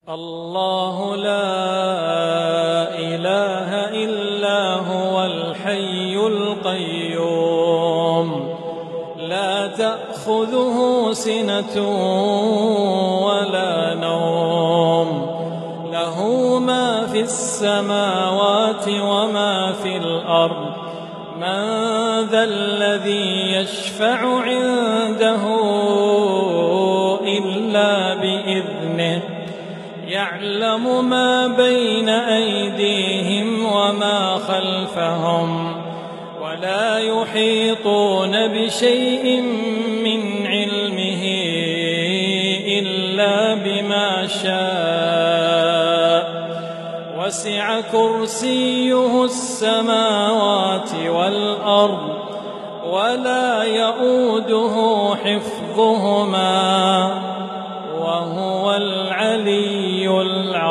الله لا إله إلا هو الحي القيوم لا تأخذه سنة ولا نوم له ما في السماوات وما في الأرض من ذا الذي يشفع عنده إلا بإذنه يعلم ما بين أيديهم وما خلفهم ولا يحيطون بشيء من علمه إلا بما شاء وسع كرسيه السماوات والأرض ولا يؤوده حفظهما وهو العلي العظيم.